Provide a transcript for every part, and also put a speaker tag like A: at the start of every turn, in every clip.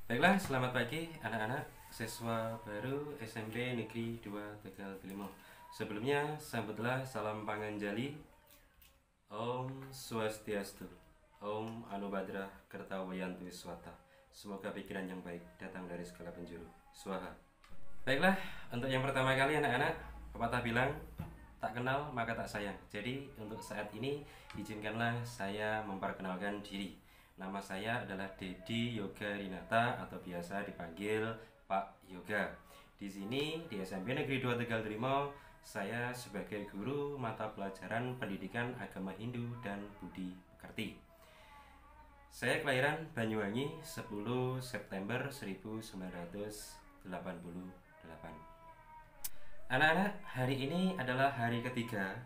A: Baiklah, selamat pagi anak-anak siswa baru SMP Negeri 2 Tegal Kelimo. Sebelumnya, sambutlah salam Panganjali. Om Swastiastu. Om Anubadrah Kertawayantu Wiswata. Semoga pikiran yang baik datang dari segala penjuru. Swaha. Baiklah, untuk yang pertama kali anak-anak, pepatah bilang tak kenal maka tak sayang. Jadi untuk saat ini izinkanlah saya memperkenalkan diri. Nama saya adalah Dedi Yoga Rinata atau biasa dipanggil Pak Yoga. Di sini di SMP Negeri 2 Tegal Trimo, saya sebagai guru mata pelajaran Pendidikan Agama Hindu dan Budi Pekerti. Saya kelahiran Banyuwangi 10 September 1988. Anak-anak, hari ini adalah hari ketiga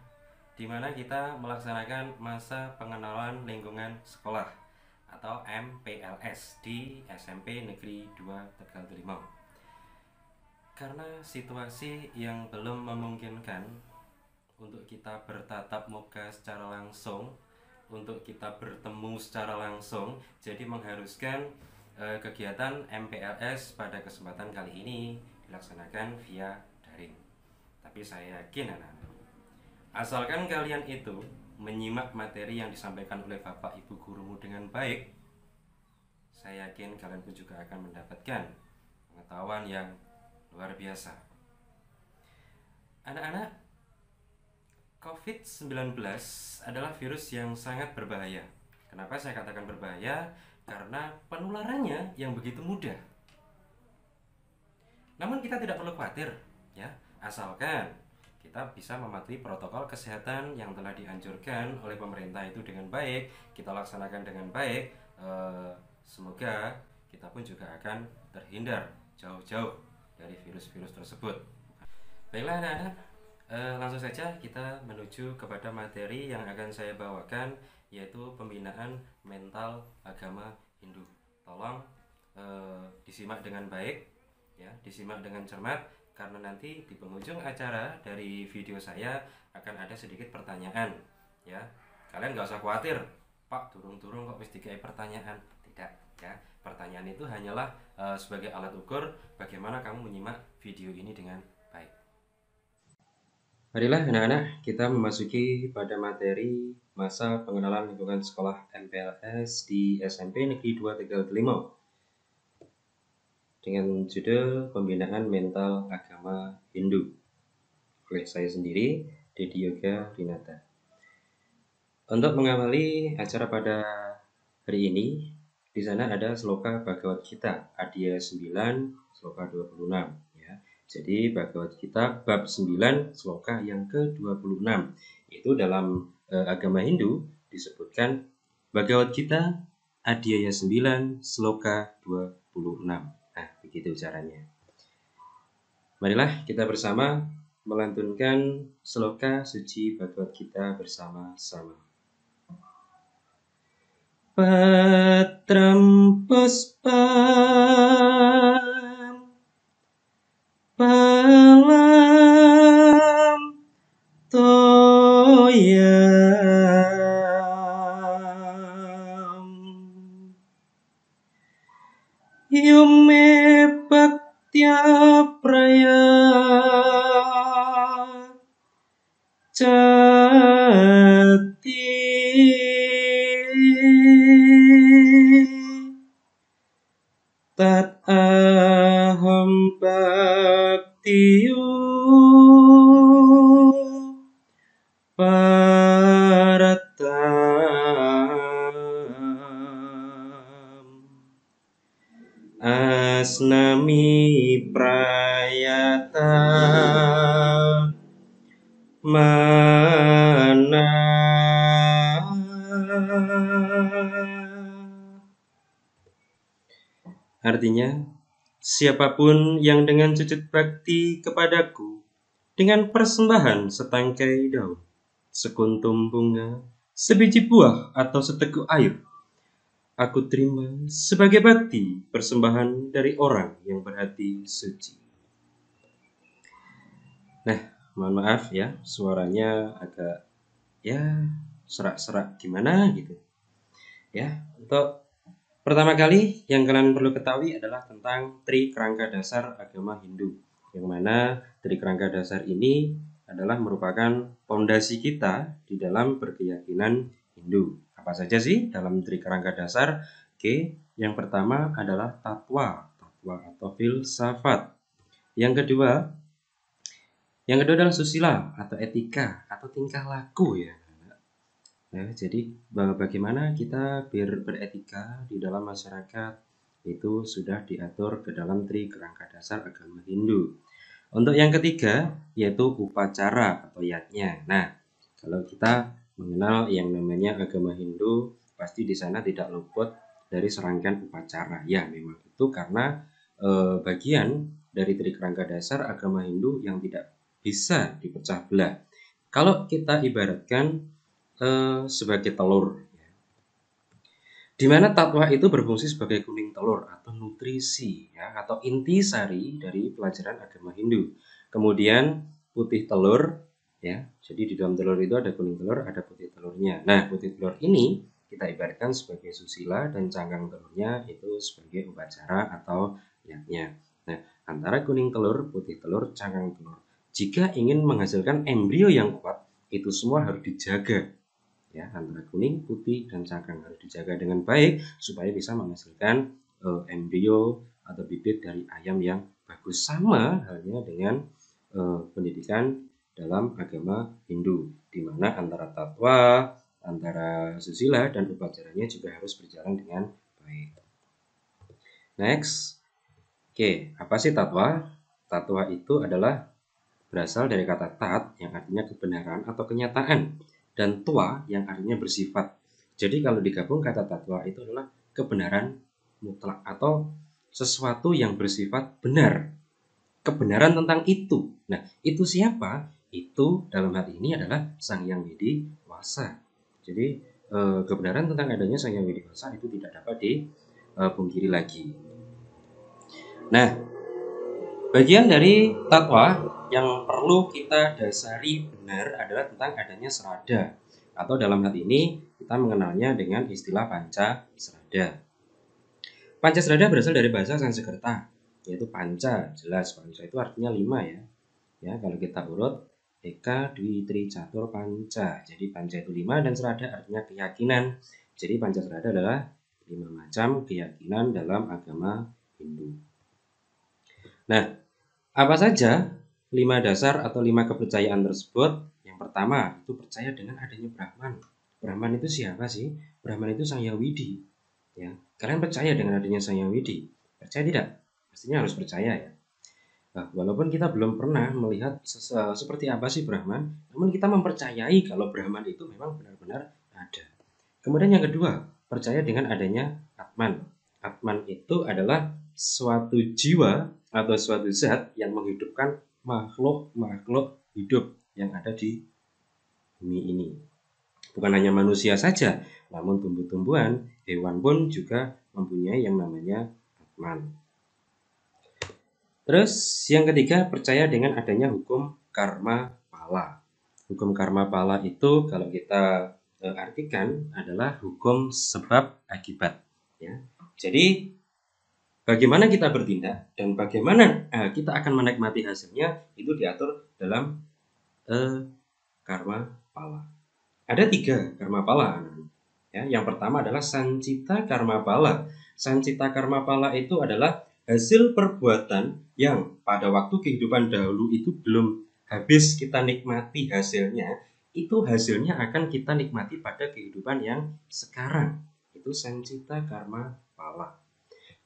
A: di mana kita melaksanakan masa pengenalan lingkungan sekolah atau MPLS di SMP Negeri 2 Tegal Trimo. Karena situasi yang belum memungkinkan untuk kita bertatap muka secara langsung, untuk kita bertemu secara langsung, jadi mengharuskan kegiatan MPLS pada kesempatan kali ini dilaksanakan via daring. Tapi saya yakin anak-anak, asalkan kalian itu menyimak materi yang disampaikan oleh Bapak Ibu gurumu dengan baik, saya yakin kalian pun juga akan mendapatkan pengetahuan yang luar biasa. Anak-anak, COVID-19 adalah virus yang sangat berbahaya. Kenapa saya katakan berbahaya? Karena penularannya yang begitu mudah. Namun kita tidak perlu khawatir, ya, asalkan kita bisa mematuhi protokol kesehatan yang telah dianjurkan oleh pemerintah itu dengan baik, kita laksanakan dengan baik. Semoga kita pun juga akan terhindar jauh-jauh dari virus-virus tersebut. Baiklah anak-anak, langsung saja kita menuju kepada materi yang akan saya bawakan, yaitu pembinaan mental agama Hindu. Tolong disimak dengan baik, ya, disimak dengan cermat, karena nanti di penghujung acara dari video saya akan ada sedikit pertanyaan, ya. Kalian gak usah khawatir, Pak, turung-turung kok wis dikai pertanyaan. Tidak, ya. Pertanyaan itu hanyalah sebagai alat ukur bagaimana kamu menyimak video ini dengan baik. Marilah anak-anak, kita memasuki pada materi masa pengenalan lingkungan sekolah MPLS di SMP Negeri 2 Tegal Kelimo dengan judul Pembinaan Mental Agama Hindu oleh saya sendiri, Dedi Yoga Rinata. Untuk mengawali acara pada hari ini, di sana ada Sloka Bhagavad Gita Adya 9 Sloka 26, ya. Jadi Bhagavad Gita bab 9 sloka yang ke-26. Itu dalam agama Hindu disebutkan Bhagavad Gita Adya 9 sloka 26. Nah, begitu caranya. Marilah kita bersama melantunkan sloka suci Bhagavad Gita bersama-sama. Patram puspam palam toyam yume bhaktya praya jati tat aham bhaktiyo paratam asnami prayata mana. Artinya, siapapun yang dengan sujud bakti kepadaku, dengan persembahan setangkai daun, sekuntum bunga, sebiji buah atau seteguk air, aku terima sebagai bakti persembahan dari orang yang berhati suci. Nah, mohon maaf ya, suaranya agak ya serak-serak gimana gitu. Ya, untuk Pertama kali yang kalian perlu ketahui adalah tentang tri kerangka dasar agama Hindu. Yang mana tri kerangka dasar ini adalah merupakan fondasi kita di dalam berkeyakinan Hindu. Apa saja sih dalam tri kerangka dasar? Oke, yang pertama adalah tatwa atau filsafat. Yang kedua adalah susila atau etika atau tingkah laku ya. Ya, jadi bagaimana kita beretika di dalam masyarakat itu sudah diatur ke dalam tri kerangka dasar agama Hindu. Untuk yang ketiga yaitu upacara atau yatnya. Nah, kalau kita mengenal yang namanya agama Hindu, pasti di sana tidak luput dari serangkaian upacara. Ya, memang itu karena bagian dari tri kerangka dasar agama Hindu yang tidak bisa dipecah belah. Kalau kita ibaratkan sebagai telur, di mana tatwa itu berfungsi sebagai kuning telur atau nutrisi ya, atau intisari dari pelajaran agama Hindu. Kemudian putih telur ya, jadi di dalam telur itu ada kuning telur, ada putih telurnya. Nah, putih telur ini kita ibaratkan sebagai susila dan cangkang telurnya itu sebagai upacara atau yatnya. Nah, antara kuning telur, putih telur, cangkang telur. Jika ingin menghasilkan embrio yang kuat, itu semua harus dijaga ya, antara kuning, putih, dan cangkang harus dijaga dengan baik supaya bisa menghasilkan embrio atau bibit dari ayam yang bagus. Sama halnya dengan pendidikan dalam agama Hindu, di mana antara tatwa, antara susila dan upacaranya juga harus berjalan dengan baik. Next, oke, apa sih tatwa? Tatwa itu adalah berasal dari kata tat yang artinya kebenaran atau kenyataan, dan tua yang artinya bersifat. Jadi kalau digabung kata tatwa itu adalah kebenaran mutlak atau sesuatu yang bersifat benar. Kebenaran tentang itu. Nah, itu siapa? Itu dalam hal ini adalah Sang Hyang Widi Wasa. Jadi kebenaran tentang adanya Sang Hyang Widi Wasa itu tidak dapat dipungkiri lagi. Nah, bagian dari tatwa yang perlu kita dasari benar adalah tentang adanya serada, atau dalam hal ini kita mengenalnya dengan istilah panca serada. Panca serada berasal dari bahasa Sanskerta, yaitu panca. Jelas panca itu artinya 5 ya. Ya, kalau kita urut eka, dwi, tri, catur, panca. Jadi panca itu 5 dan serada artinya keyakinan. Jadi panca serada adalah 5 macam keyakinan dalam agama Hindu. Nah, apa saja 5 dasar atau 5 kepercayaan tersebut? Yang pertama, itu percaya dengan adanya Brahman. Brahman itu siapa sih? Brahman itu Sang Hyang Widi. Ya, kalian percaya dengan adanya Sang Hyang Widi? Percaya tidak? Pastinya harus percaya ya. Nah, walaupun kita belum pernah melihat seperti apa sih Brahman, namun kita mempercayai kalau Brahman itu memang benar-benar ada. Kemudian yang kedua, percaya dengan adanya Atman. Atman itu adalah suatu jiwa atau suatu zat yang menghidupkan makhluk-makhluk hidup yang ada di bumi ini. Bukan hanya manusia saja, namun tumbuh-tumbuhan, hewan pun juga mempunyai yang namanya Atman. Terus yang ketiga, percaya dengan adanya hukum karma pala. Hukum karma pala itu kalau kita artikan adalah hukum sebab akibat ya. Jadi bagaimana kita bertindak dan bagaimana kita akan menikmati hasilnya itu diatur dalam karma pala. Ada 3 karma pala ya. Yang pertama adalah sancita karma pala. Sancita karma pala itu adalah hasil perbuatan yang pada waktu kehidupan dahulu itu belum habis kita nikmati hasilnya, itu hasilnya akan kita nikmati pada kehidupan yang sekarang. Itu sancita karma pala.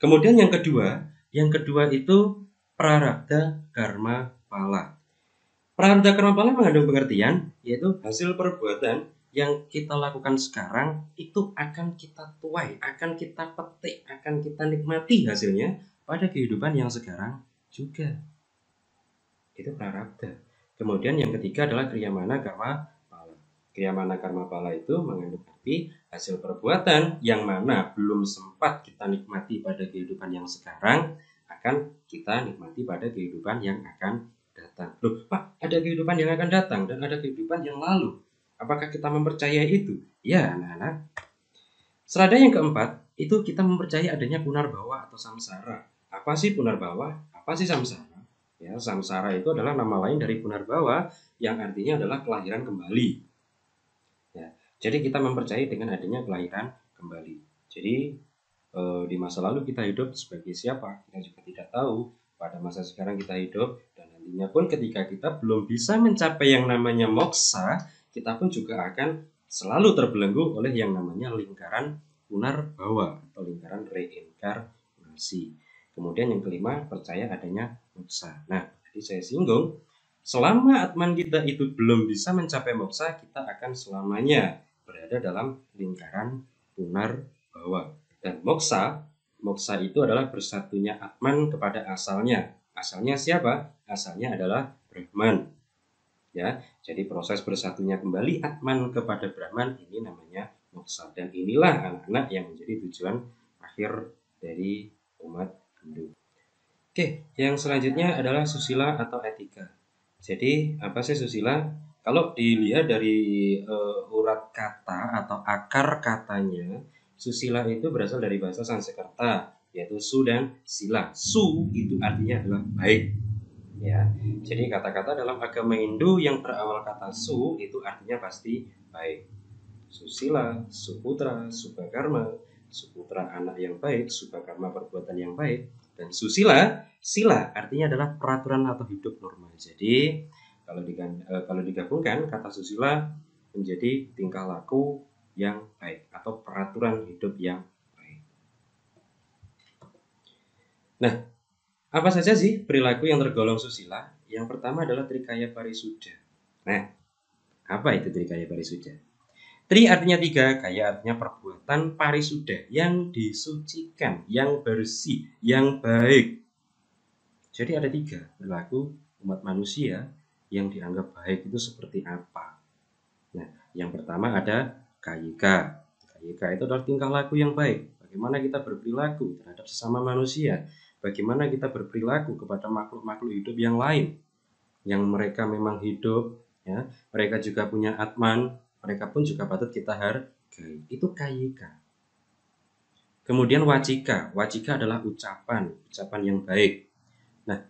A: Kemudian yang kedua itu prarabdha karma pala. Prarabdha karma pala mengandung pengertian yaitu hasil perbuatan yang kita lakukan sekarang itu akan kita tuai, akan kita petik, akan kita nikmati hasilnya pada kehidupan yang sekarang juga. Itu prarabdha. Kemudian yang ketiga adalah kriyamana karma pala. Kriyamana karma pala itu mengandung arti hasil perbuatan yang mana belum sempat kita nikmati pada kehidupan yang sekarang akan kita nikmati pada kehidupan yang akan datang. Loh, Pak, ada kehidupan yang akan datang dan ada kehidupan yang lalu. Apakah kita mempercayai itu? Ya, anak-anak. Serada yang keempat itu kita mempercayai adanya punarbawa atau samsara. Apa sih punarbawa? Apa sih samsara? Ya, samsara itu adalah nama lain dari punarbawa yang artinya adalah kelahiran kembali. Ya, jadi kita mempercayai dengan adanya kelahiran kembali. Jadi di masa lalu kita hidup sebagai siapa? Kita juga tidak tahu. Pada masa sekarang kita hidup, dan nantinya pun ketika kita belum bisa mencapai yang namanya moksa, kita pun juga akan selalu terbelenggu oleh yang namanya lingkaran punarbawa atau lingkaran reinkarnasi. Kemudian yang kelima, percaya adanya moksa. Nah, tadi saya singgung, selama atman kita itu belum bisa mencapai moksa, kita akan selamanya berada dalam lingkaran punarbawa. Dan moksa itu adalah bersatunya atman kepada asalnya. Asalnya siapa? Asalnya adalah Brahman. Ya, jadi proses bersatunya kembali atman kepada Brahman ini namanya moksa. Dan inilah anak-anak yang menjadi tujuan akhir dari umat Hindu. Oke, yang selanjutnya adalah susila atau etika. Jadi apa sih susila? Kalau dilihat dari urat kata atau akar katanya, susila itu berasal dari bahasa Sanskerta, yaitu su dan sila. Su itu artinya adalah baik. Ya, jadi kata-kata dalam agama Hindu yang berawal kata su itu artinya pasti baik. Susila, suputra, subakarma, suputra anak yang baik, subakarma perbuatan yang baik, dan susila, sila artinya adalah peraturan atau hidup normal. Jadi kalau digabungkan kata susila menjadi tingkah laku yang baik atau peraturan hidup yang baik. Nah, apa saja sih perilaku yang tergolong susila? Yang pertama adalah trikaya parisuddha. Nah, apa itu trikaya parisuddha? Tri artinya tiga, kaya artinya perbuatan, parisuddha yang disucikan, yang bersih, yang baik. Jadi ada tiga perilaku umat manusia yang dianggap baik itu seperti apa. Nah, yang pertama ada kayika. Kayika itu adalah tingkah laku yang baik. Bagaimana kita berperilaku terhadap sesama manusia. Bagaimana kita berperilaku kepada makhluk-makhluk hidup yang lain. Yang mereka memang hidup, ya, mereka juga punya atman, mereka pun juga patut kita hargai. Itu kayika. Kemudian wacika. Wacika adalah ucapan yang baik. Nah,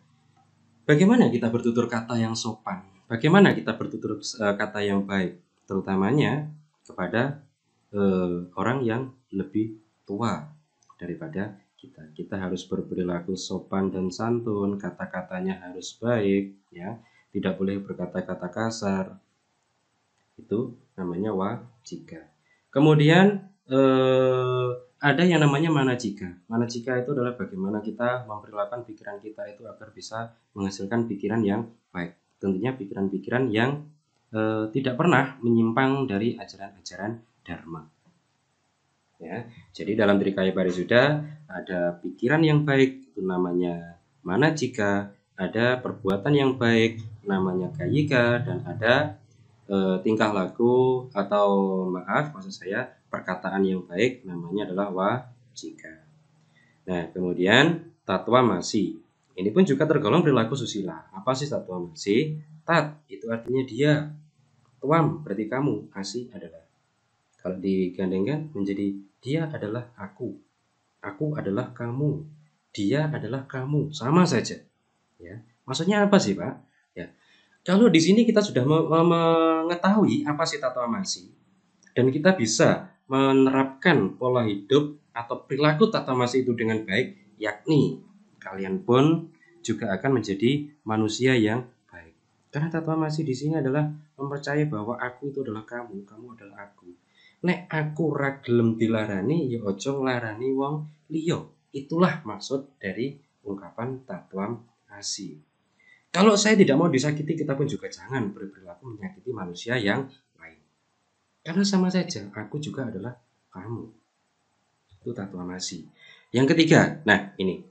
A: bagaimana kita bertutur kata yang sopan? Bagaimana kita bertutur kata yang baik? Terutamanya kepada orang yang lebih tua daripada kita. Kita harus berperilaku sopan dan santun, kata-katanya harus baik, ya. Tidak boleh berkata-kata kasar. Itu namanya wacika. Kemudian ada yang namanya manacika. Manacika itu adalah bagaimana kita memperlakukan pikiran kita itu agar bisa menghasilkan pikiran yang baik. Tentunya pikiran-pikiran yang tidak pernah menyimpang dari ajaran-ajaran dharma. Ya, jadi dalam Trikaya Parisuddha ada pikiran yang baik, itu namanya manacika, ada perbuatan yang baik, namanya kayika, dan ada tingkah laku atau maksud saya perkataan yang baik, namanya adalah wacika. Nah, kemudian tatwamasi. Ini pun juga tergolong perilaku susila. Apa sih tatwamasi? Tat itu artinya dia. Tuam berarti kamu, asi adalah. Kalau digandengkan menjadi dia adalah aku adalah kamu, dia adalah kamu, sama saja. Ya, maksudnya apa sih, Pak? Ya, kalau di sini kita sudah mengetahui apa sih tatwamasi dan kita bisa menerapkan pola hidup atau perilaku tatwamasi itu dengan baik, yakni kalian pun juga akan menjadi manusia yang baik. Karena tatwamasi di sini adalah mempercayai bahwa aku itu adalah kamu adalah aku. Nek aku ra gelem dilarani ya aja nglarani wong liya. Itulah maksud dari ungkapan tatwamasi. Kalau saya tidak mau disakiti, kita pun juga jangan berperilaku menyakiti manusia yang lain. Karena sama saja, aku juga adalah kamu. Itu tatwamasi. Yang ketiga, nah ini.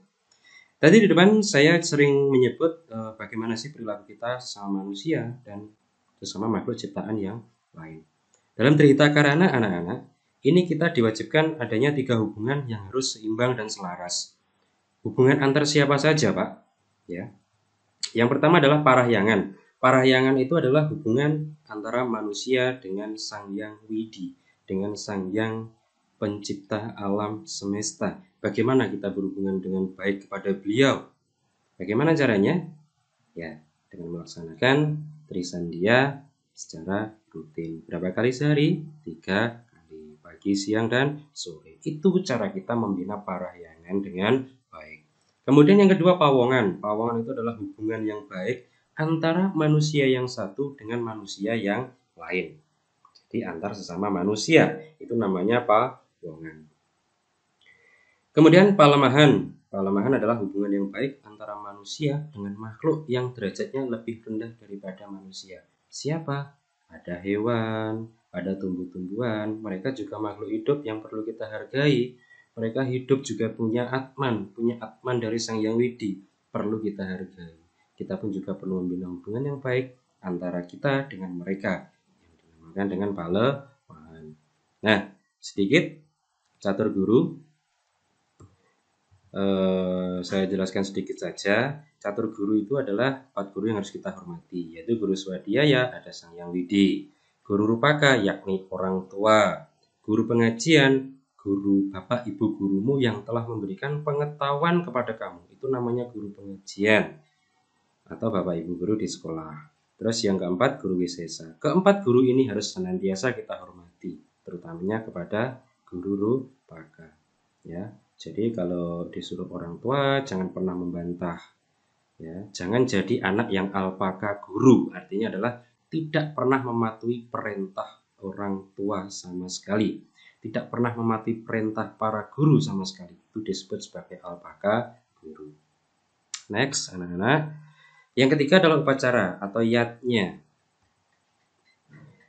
A: Tadi di depan saya sering menyebut bagaimana sih perilaku kita sama manusia dan sesama makhluk ciptaan yang lain. Dalam Trihita Karana anak-anak, ini kita diwajibkan adanya 3 hubungan yang harus seimbang dan selaras. Hubungan antar siapa saja, Pak? Ya. Yang pertama adalah parahyangan. Parahyangan itu adalah hubungan antara manusia dengan Sang Hyang Widi, dengan Sang Hyang pencipta alam semesta. Bagaimana kita berhubungan dengan baik kepada beliau? Bagaimana caranya? Ya, dengan melaksanakan Trisandia secara rutin. Berapa kali sehari? 3 kali, pagi, siang, dan sore. Itu cara kita membina parahyangan dengan baik. Kemudian yang kedua, pawongan. Pawongan itu adalah hubungan yang baik antara manusia yang satu dengan manusia yang lain. Jadi antar sesama manusia, itu namanya pawongan. Kemudian palemahan. Palemahan adalah hubungan yang baik antara manusia dengan makhluk yang derajatnya lebih rendah daripada manusia. Siapa? Ada hewan, ada tumbuh-tumbuhan, mereka juga makhluk hidup yang perlu kita hargai. Mereka hidup juga punya atman dari Sang Hyang Widi, perlu kita hargai. Kita pun juga perlu membina hubungan yang baik antara kita dengan mereka, yang dinamakan dengan palemahan. Nah, sedikit catur guru. Saya jelaskan sedikit saja. Catur guru itu adalah 4 guru yang harus kita hormati, yaitu guru Swadhyaya ada Sang Hyang Widi, guru Rupaka yakni orang tua, guru pengajian guru bapak ibu gurumu yang telah memberikan pengetahuan kepada kamu, itu namanya guru pengajian atau bapak ibu guru di sekolah. Terus yang keempat guru wisesa. Keempat guru ini harus senantiasa kita hormati, terutamanya kepada guru Rupaka, ya. Jadi kalau disuruh orang tua jangan pernah membantah, ya. Jangan jadi anak yang alpaka guru, artinya adalah tidak pernah mematuhi perintah orang tua sama sekali, tidak pernah mematuhi perintah para guru sama sekali. Itu disebut sebagai alpaka guru. Next, anak-anak. Yang ketiga adalah upacara atau yatnya.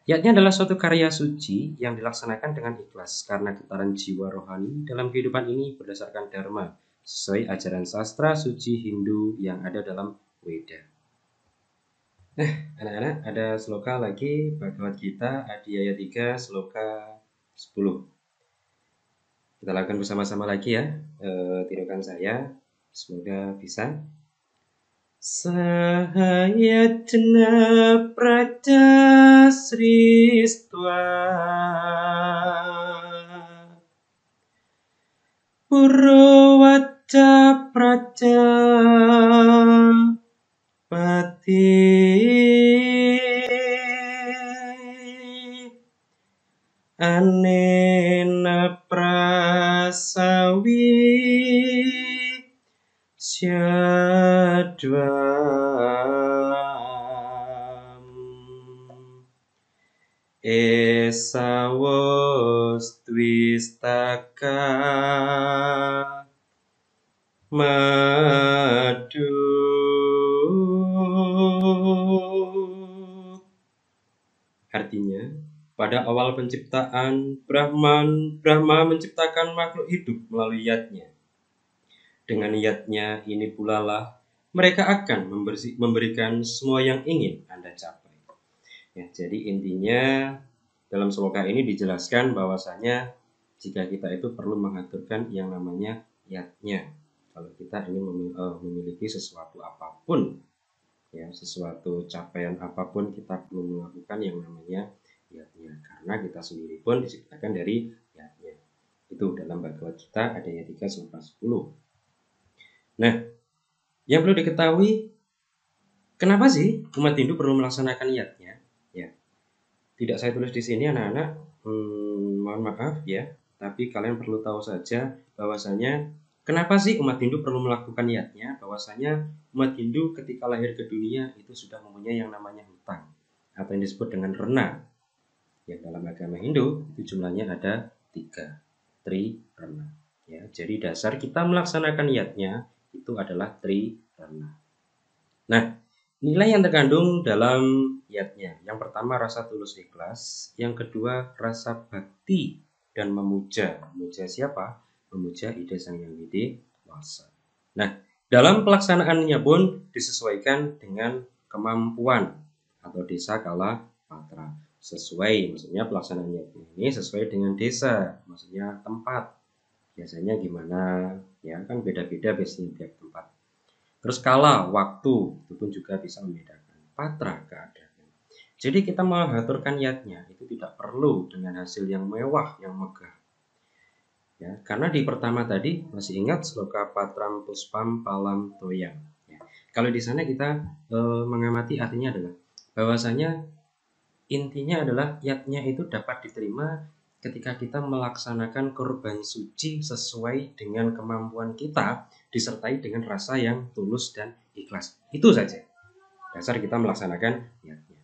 A: Yatnya adalah suatu karya suci yang dilaksanakan dengan ikhlas karena getaran jiwa rohani dalam kehidupan ini berdasarkan dharma sesuai ajaran sastra suci Hindu yang ada dalam Weda. Nah, anak-anak, ada sloka lagi, Bhagavad Gita Adhyaya 3 sloka 10. Kita lakukan bersama-sama lagi ya. Tirukan saya, semoga bisa. Sahayatna praja sristva Purwaca praja pati Anena prasawi syadwam esawos twistaka madu. Artinya, pada awal penciptaan Brahma menciptakan makhluk hidup melalui yatnya. Dengan yatnya ini pula lah mereka akan memberikan semua yang ingin Anda capai. Ya, jadi intinya dalam sloka ini dijelaskan bahwasanya jika kita itu perlu mengaturkan yang namanya yatnya. Kalau kita ingin memiliki sesuatu apapun, ya, sesuatu capaian apapun, kita perlu melakukan yang namanya yatnya. Karena kita sendiri pun diciptakan dari yatnya. Itu dalam Bhagavad Gita Adhyaya 3 sloka 10. Nah, yang perlu diketahui, kenapa sih umat Hindu perlu melaksanakan yatnya? Ya, tidak saya tulis di sini anak-anak, mohon maaf ya, tapi kalian perlu tahu saja bahwasanya kenapa sih umat Hindu perlu melakukan yatnya? Bahwasanya umat Hindu ketika lahir ke dunia itu sudah mempunyai yang namanya hutang atau yang disebut dengan rena. Yang dalam agama Hindu itu jumlahnya ada 3, tri-rena. Ya, jadi dasar kita melaksanakan yatnya itu adalah tri-rena. Nah, nilai yang terkandung dalam yatnya, yang pertama rasa tulus ikhlas, yang kedua rasa bakti dan memuja. Memuja siapa? Memuja Ida Sang Hyang Widi Wasa. Nah, dalam pelaksanaannya pun disesuaikan dengan kemampuan atau desa kala patra. Sesuai, maksudnya pelaksanaannya ini sesuai dengan desa, maksudnya tempat. Biasanya gimana? Ya kan beda-beda biasanya tiap tempat. Terus kala, waktu, itu pun juga bisa membedakan. Patra, keadaan. Jadi kita mengaturkan yatnya itu tidak perlu dengan hasil yang mewah, yang megah. Ya, karena di pertama tadi masih ingat sloka patram puspam palam toyam. Ya. Kalau di sana kita mengamati artinya adalah bahwasanya intinya adalah yatnya itu dapat diterima ketika kita melaksanakan kurban suci sesuai dengan kemampuan kita disertai dengan rasa yang tulus dan ikhlas. Itu saja dasar kita melaksanakan yatnya.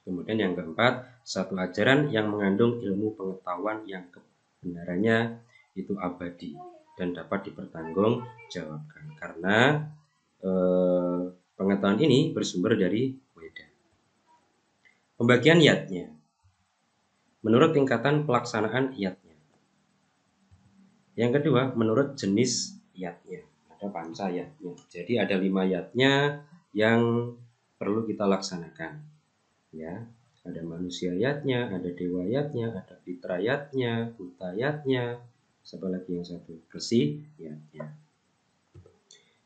A: Kemudian yang keempat, satu ajaran yang mengandung ilmu pengetahuan yang kebenarannya itu abadi dan dapat dipertanggungjawabkan karena pengetahuan ini bersumber dari Weda. Pembagian yatnya menurut tingkatan pelaksanaan yatnya. Yang kedua, menurut jenis yatnya. Ada panca yatnya. Jadi ada 5 yatnya yang perlu kita laksanakan. Ya, ada manusia yatnya, ada dewa yatnya, ada fitra yatnya, buta yatnya, siapa lagi yang satu? Resi yatnya.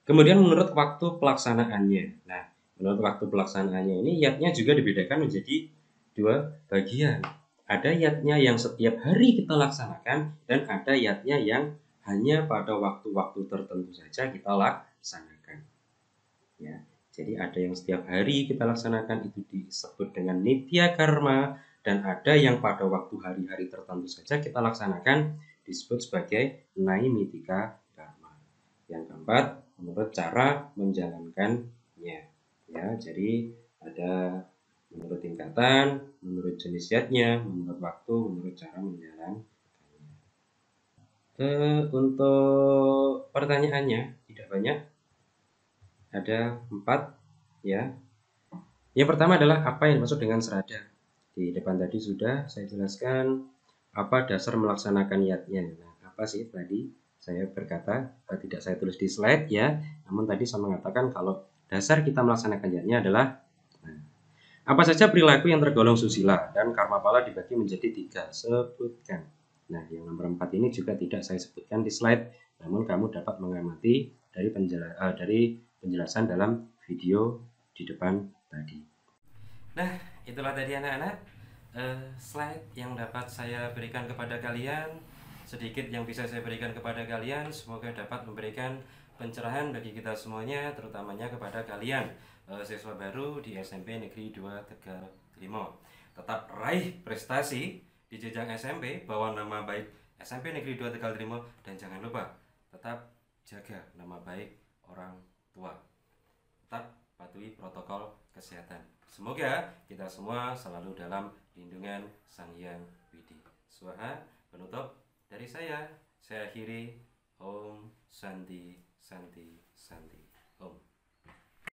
A: Kemudian menurut waktu pelaksanaannya. Nah, menurut waktu pelaksanaannya ini yatnya juga dibedakan menjadi 2 bagian. Ada yatnya yang setiap hari kita laksanakan dan ada yatnya yang hanya pada waktu-waktu tertentu saja kita laksanakan. Ya. Jadi ada yang setiap hari kita laksanakan itu disebut dengan nitya karma dan ada yang pada waktu hari-hari tertentu saja kita laksanakan disebut sebagai naimitika karma. Yang keempat, menurut cara menjalankannya. Ya, jadi ada menurut tingkatan, menurut jenis zatnya, menurut waktu, menurut cara menjalankannya. Untuk pertanyaannya tidak banyak. Ada 4 ya. Yang pertama adalah apa yang dimaksud dengan serada. Di depan tadi sudah saya jelaskan apa dasar melaksanakan yatnya. Nah, apa sih tadi saya berkata tidak saya tulis di slide ya. Namun tadi saya mengatakan kalau dasar kita melaksanakan yatnya adalah apa saja perilaku yang tergolong susila dan karma pala dibagi menjadi 3. Sebutkan. Nah, yang nomor 4 ini juga tidak saya sebutkan di slide, namun kamu dapat mengamati dari penjelasan dalam video di depan tadi. Nah, itulah tadi anak-anak slide yang dapat saya berikan kepada kalian. Sedikit yang bisa saya berikan kepada kalian, semoga dapat memberikan pencerahan bagi kita semuanya, terutamanya kepada kalian siswa baru di SMP Negeri 2 Tegal Limo. Tetap raih prestasi di jenjang SMP, bawa nama baik SMP Negeri 2 Tegal Limo, dan jangan lupa tetap jaga nama baik orang tua. Tetap patuhi protokol kesehatan. Semoga kita semua selalu dalam lindungan Sang Hyang Widi Swaha. Penutup dari saya akhiri. Om Santi Santi Santi.